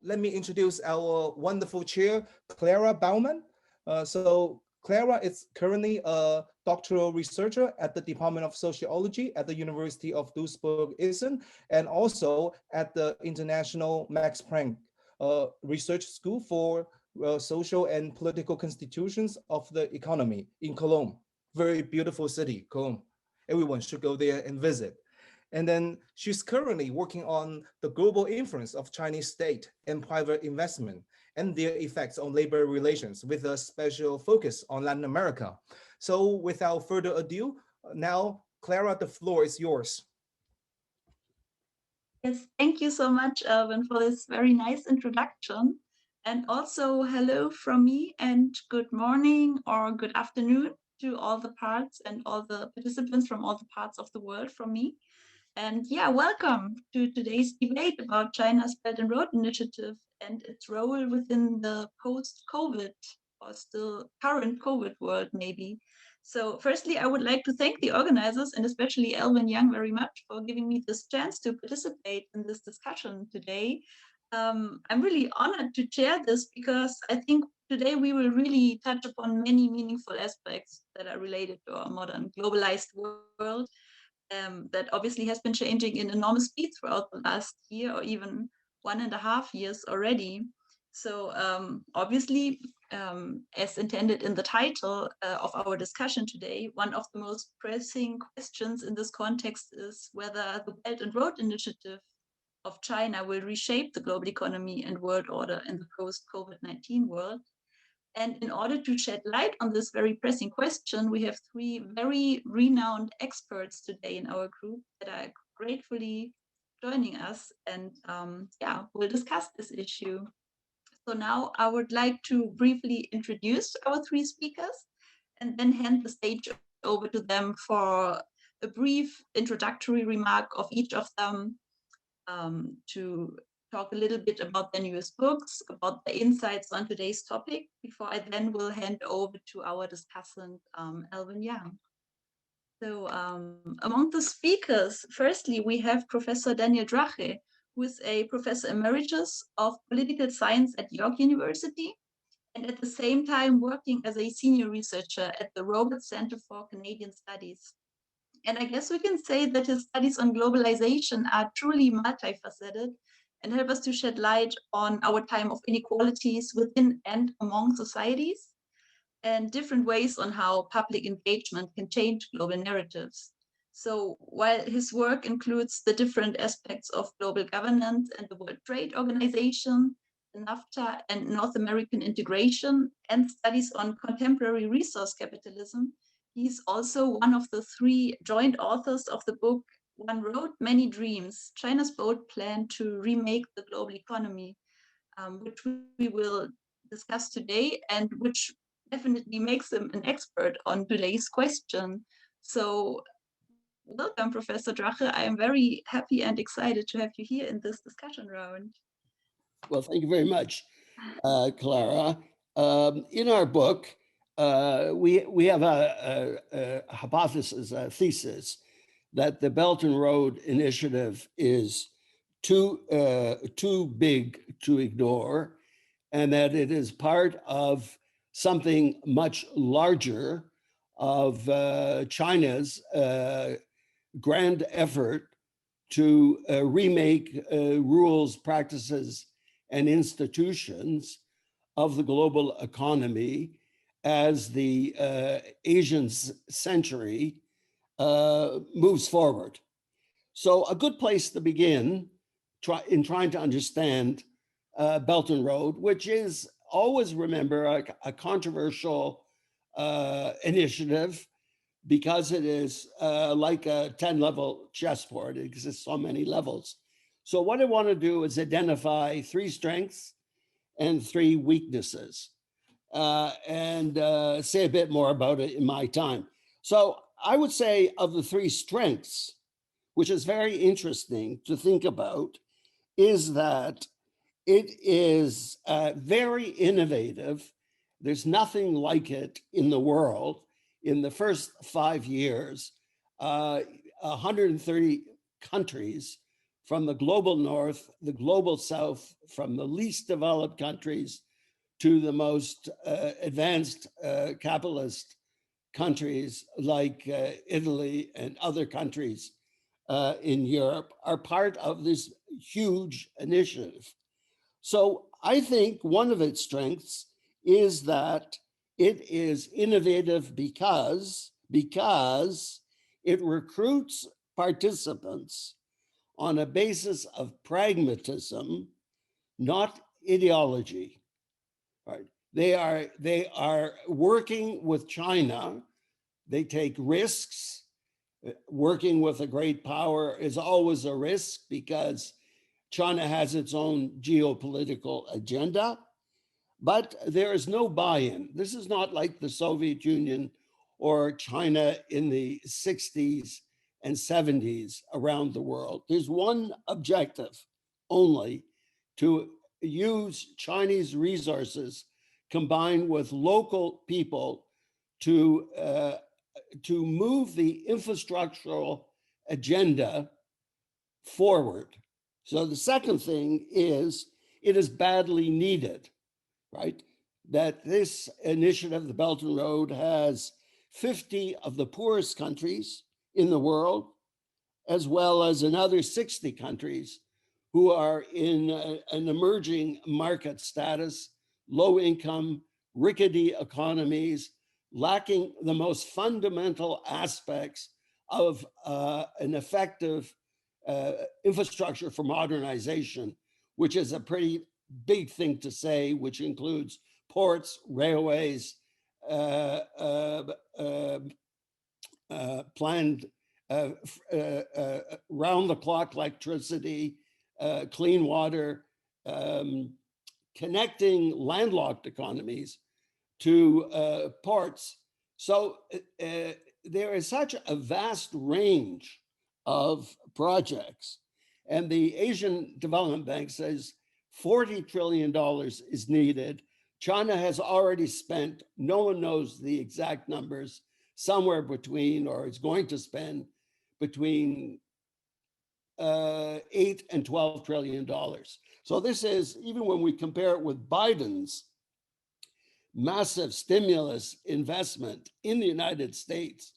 let me introduce our wonderful chair, Clara Bauman. So Clara is currently a doctoral researcher at the Department of Sociology at the University of Duisburg-Essen, and also at the International Max Planck Research School for Social and Political Constitutions of the Economy in Cologne. Very beautiful city, Cologne. Everyone should go there and visit. And then she's currently working on the global influence of Chinese state and private investment and their effects on labor relations with a special focus on Latin America. So without further ado, now, Clara, the floor is yours. Yes, thank you so much, Alvin, for this very nice introduction. And also hello from me and good morning or good afternoon to all the parts and all the participants from all the parts of the world from me. And yeah, welcome to today's debate about China's Belt and Road Initiative and its role within the post-COVID or still current COVID world, maybe. So firstly, I would like to thank the organizers and especially Alvin Young very much for giving me this chance to participate in this discussion today. I'm really honored to chair this because I think today we will really touch upon many meaningful aspects that are related to our modern globalized world that obviously has been changing in enormous speed throughout the last year or even 1.5 years already. So obviously, as intended in the title of our discussion today, one of the most pressing questions in this context is whether the Belt and Road Initiative of China will reshape the global economy and world order in the post-COVID-19 world. And in order to shed light on this very pressing question, we have three very renowned experts today in our group that are gratefully joining us. And yeah, we'll discuss this issue. So now I would like to briefly introduce our three speakers and then hand the stage over to them for a brief introductory remark of each of them to talk a little bit about their newest books, about the insights on today's topic, before I then will hand over to our discussant, Alvin Young. So among the speakers, firstly, we have Professor Daniel Drache, who is a Professor Emeritus of Political Science at York University, and at the same time working as a senior researcher at the Roberts Center for Canadian Studies. And I guess we can say that his studies on globalization are truly multifaceted and help us to shed light on our time of inequalities within and among societies and different ways on how public engagement can change global narratives. So while his work includes the different aspects of global governance and the World Trade Organization, the NAFTA and North American integration, and studies on contemporary resource capitalism, he's also one of the three joint authors of the book One Road, Many Dreams, China's bold plan to remake the global economy, which we will discuss today and which definitely makes him an expert on today's question. So welcome, Professor Drache. I am very happy and excited to have you here in this discussion round. Well, thank you very much, Clara. In our book, we have a hypothesis, a thesis, that the Belt and Road Initiative is too big to ignore, and that it is part of something much larger of China's grand effort to remake rules, practices, and institutions of the global economy as the Asian century moves forward. So a good place to begin in trying to understand Belt and Road, which is always, remember, a controversial initiative because it is like a 10-level chessboard. It exists on many levels. So what I want to do is identify three strengths and three weaknesses and say a bit more about it in my time. So I would say of the three strengths, which is very interesting to think about, is that it is very innovative. There's nothing like it in the world. In the first 5 years, 130 countries from the global north, the global south, from the least developed countries to the most advanced capitalist countries like Italy and other countries in Europe are part of this huge initiative. So I think one of its strengths is that it is innovative because it recruits participants on a basis of pragmatism, not ideology. Right? They are working with China. They take risks. Working with a great power is always a risk because China has its own geopolitical agenda, but there is no buy-in. This is not like the Soviet Union or China in the 60s and 70s around the world. There's one objective only: to use Chinese resources combined with local people to move the infrastructural agenda forward. So the second thing is it is badly needed, right? That this initiative, the Belt and Road, has 50 of the poorest countries in the world, as well as another 60 countries who are in an emerging market status, low income, rickety economies, lacking the most fundamental aspects of an effective infrastructure for modernization, which is a pretty big thing to say, which includes ports, railways, planned round-the-clock electricity, clean water, connecting landlocked economies to ports. So there is such a vast range of projects. And the Asian Development Bank says $40 trillion is needed. China has already spent, no one knows the exact numbers, somewhere between, or is going to spend between $8 and $12 trillion. So this is, even when we compare it with Biden's massive stimulus investment in the United States,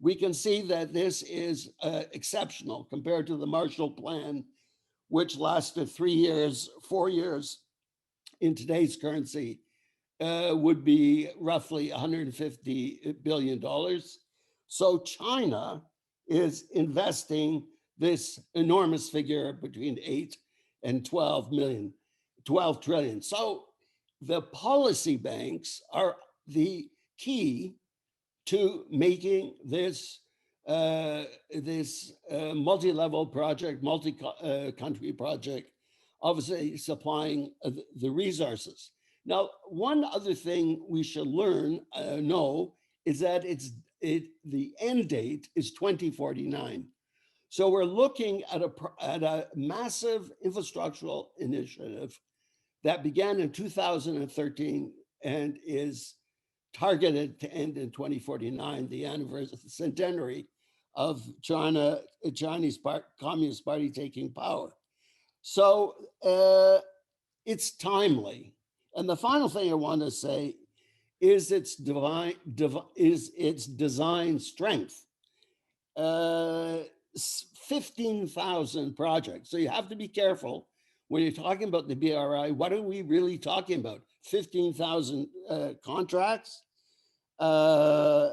we can see that this is exceptional compared to the Marshall Plan, which lasted 3 years, 4 years in today's currency, would be roughly $150 billion. So China is investing this enormous figure between 8 and 12 trillion. So the policy banks are the key to making this multi-level project, multi-country project, obviously supplying the resources. Now, one other thing we should know is that the end date is 2049. So we're looking at a massive infrastructural initiative that began in 2013 and is targeted to end in 2049, the centenary of Chinese Communist Party taking power. So it's timely. And the final thing I want to say is its design strength. 15,000 projects. So you have to be careful when you're talking about the BRI. What are we really talking about? 15,000 contracts. A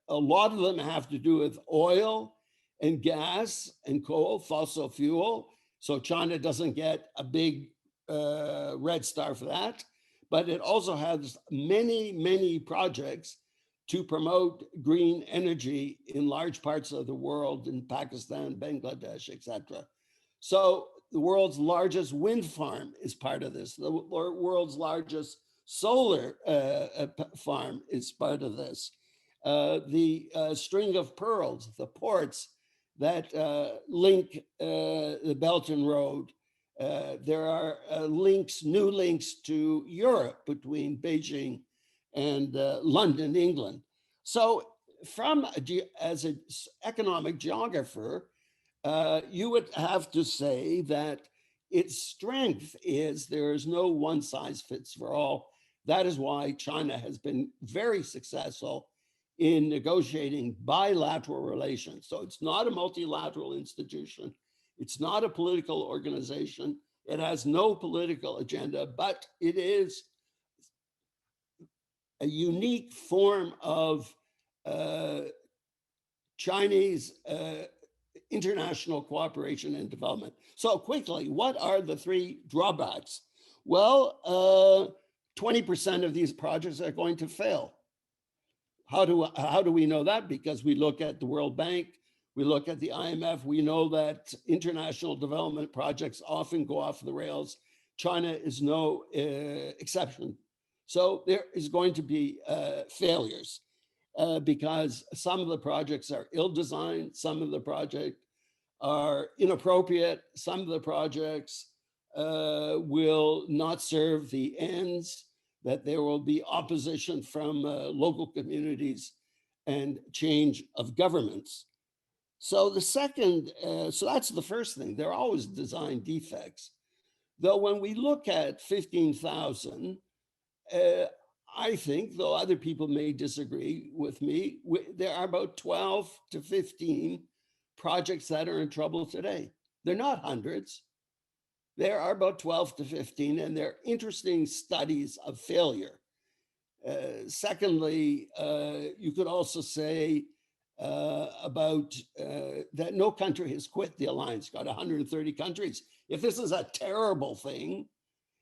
lot of them have to do with oil and gas and coal, fossil fuel. So China doesn't get a big red star for that. But it also has many, many projects to promote green energy in large parts of the world, in Pakistan, Bangladesh, etc. So the world's largest wind farm is part of this. The world's largest solar farm is part of this. The string of pearls, the ports that link the Belt and Road. There are new links to Europe between Beijing and London, England. So as an economic geographer, you would have to say that its strength is there is no one size fits for all. That is why China has been very successful in negotiating bilateral relations. So it's not a multilateral institution. It's not a political organization. It has no political agenda, but it is a unique form of Chinese international cooperation and development. So quickly, what are the three drawbacks? Well, 20% of these projects are going to fail. How do we know that? Because we look at the World Bank, we look at the IMF, we know that international development projects often go off the rails. China is no exception. So there is going to be failures because some of the projects are ill-designed, some of the projects are inappropriate, some of the projects will not serve the ends, that there will be opposition from local communities and change of governments. So the second, so that's the first thing, there are always design defects. Though when we look at 15,000, I think, though other people may disagree with me, there are about 12 to 15 projects that are in trouble today. They're not hundreds. There are about 12 to 15, and they're interesting studies of failure. Secondly, you could also say about that no country has quit the alliance, got 130 countries. If this is a terrible thing,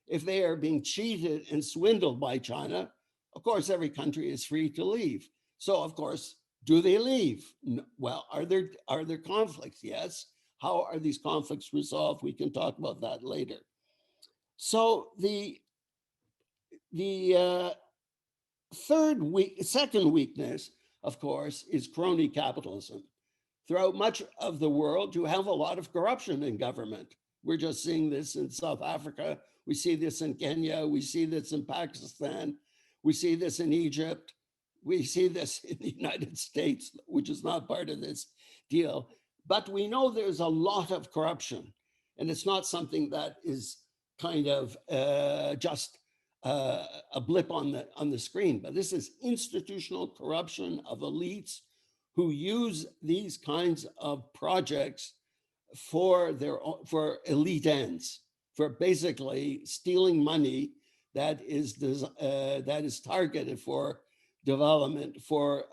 if they are being cheated and swindled by China, of course, every country is free to leave. So, of course, do they leave? Well, are there conflicts? Yes. How are these conflicts resolved? We can talk about that later. So the second weakness, of course, is crony capitalism. Throughout much of the world, you have a lot of corruption in government. We're just seeing this in South Africa. We see this in Kenya. We see this in Pakistan. We see this in Egypt. We see this in the United States, which is not part of this deal. But we know there's a lot of corruption, and it's not something that is kind of just a blip on the screen, but this is institutional corruption of elites who use these kinds of projects for elite ends, for basically stealing money that is targeted for development for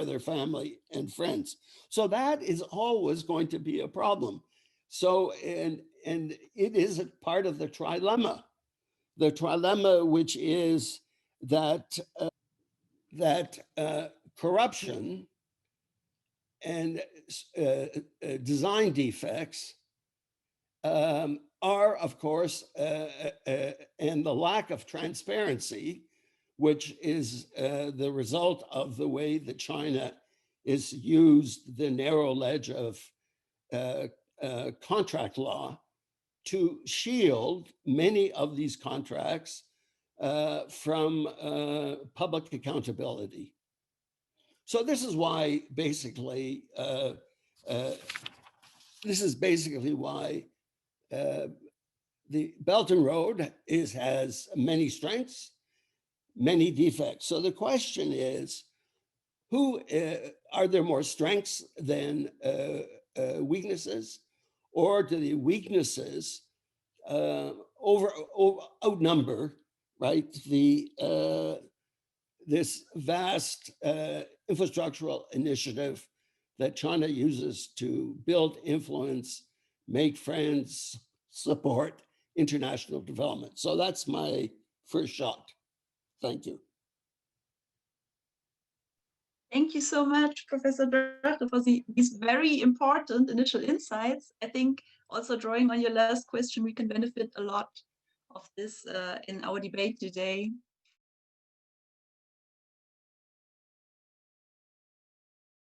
their family and friends. So that is always going to be a problem. So and it is a part of the trilemma. The trilemma, which is that corruption and design defects are, of course, and the lack of transparency, which is the result of the way that China is used the narrow ledge of contract law to shield many of these contracts from public accountability. So this is why basically, the Belt and Road has many strengths, many defects. So the question is, are there more strengths than weaknesses, or do the weaknesses outnumber, right, this vast infrastructural initiative that China uses to build influence, make friends, support international development? So that's my first shot. Thank you. Thank you so much, Professor Drache, for these very important initial insights. I think also drawing on your last question, we can benefit a lot of this in our debate today.